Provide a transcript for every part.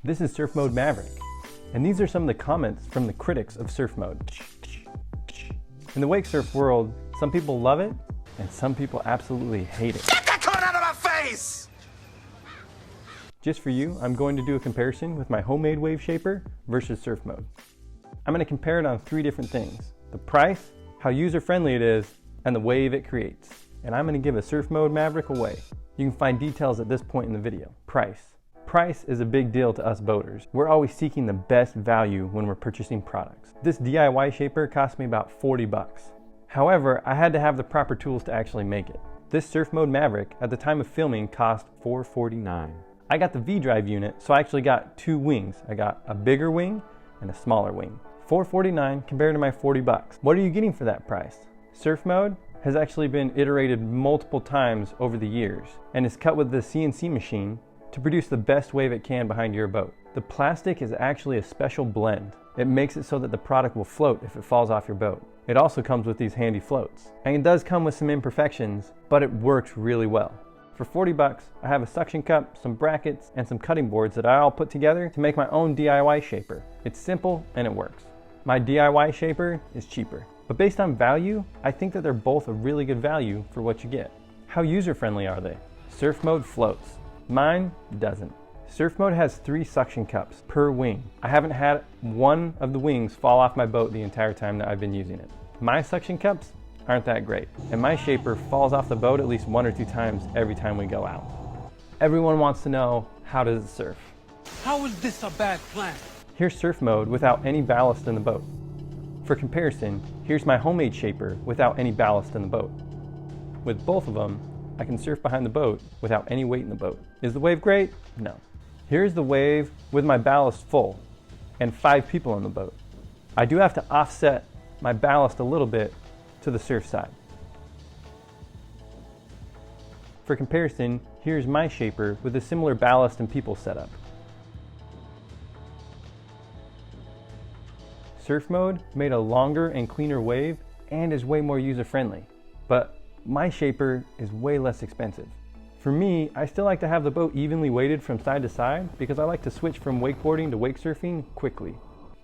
This is SurfMode Maverick, and these are some of the comments from the critics of SurfMode. In the wake surf world, some people love it, and some people absolutely hate it. Get that cone out of my face! Just for you, I'm going to do a comparison with my homemade Wakeshaper versus SurfMode. I'm going to compare it on 3 different things: the price, how user-friendly it is, and the wave it creates. And I'm going to give a SurfMode Maverick away. You can find details at this point in the video. Price. Price is a big deal to us boaters. We're always seeking the best value when we're purchasing products. This DIY shaper cost me about 40 bucks. However, I had to have the proper tools to actually make it. This SurfMode Maverick at the time of filming cost $449. I got the V-drive unit, so I actually got 2 wings. I got a bigger wing and a smaller wing. $449 compared to my 40 bucks. What are you getting for that price? SurfMode has actually been iterated multiple times over the years and is cut with the CNC machine to produce the best wave it can behind your boat. The plastic is actually a special blend. It makes it so that the product will float if it falls off your boat. It also comes with these handy floats. And it does come with some imperfections, but it works really well. For 40 bucks, I have a suction cup, some brackets, and some cutting boards that I all put together to make my own DIY shaper. It's simple and it works. My DIY shaper is cheaper. But based on value, I think that they're both a really good value for what you get. How user-friendly are they? SurfMode floats. Mine doesn't. SurfMode has 3 suction cups per wing. I haven't had one of the wings fall off my boat the entire time that I've been using it. My suction cups aren't that great, and my shaper falls off the boat at least 1 or 2 times every time we go out. Everyone wants to know, how does it surf? How is this a bad plan? Here's SurfMode without any ballast in the boat. For comparison, here's my homemade shaper without any ballast in the boat. With both of them, I can surf behind the boat without any weight in the boat. Is the wave great? No. Here's the wave with my ballast full and 5 people on the boat. I do have to offset my ballast a little bit to the surf side. For comparison, here's my shaper with a similar ballast and people setup. SurfMode made a longer and cleaner wave and is way more user-friendly, but my shaper is way less expensive. For me, I still like to have the boat evenly weighted from side to side because I like to switch from wakeboarding to wake surfing quickly.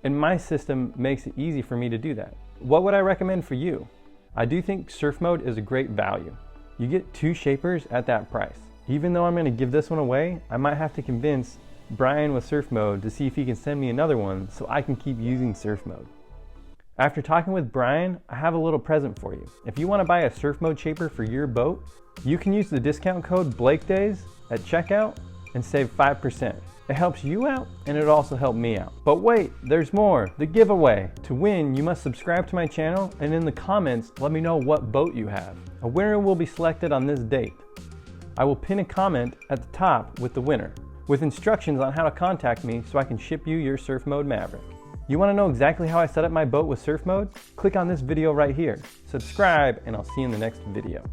And my system makes it easy for me to do that. What would I recommend for you? I do think SurfMode is a great value. You get 2 shapers at that price. Even though I'm going to give this one away, I might have to convince Brian with SurfMode to see if he can send me another one so I can keep using SurfMode. After talking with Brian, I have a little present for you. If you want to buy a SurfMode shaper for your boat, you can use the discount code BlakeDays at checkout and save 5%. It helps you out and it also helped me out. But wait, there's more, the giveaway. To win, you must subscribe to my channel and in the comments, let me know what boat you have. A winner will be selected on this date. I will pin a comment at the top with the winner, with instructions on how to contact me so I can ship you your SurfMode Maverick. You want to know exactly how I set up my boat with SurfMode? Click on this video right here. Subscribe and I'll see you in the next video.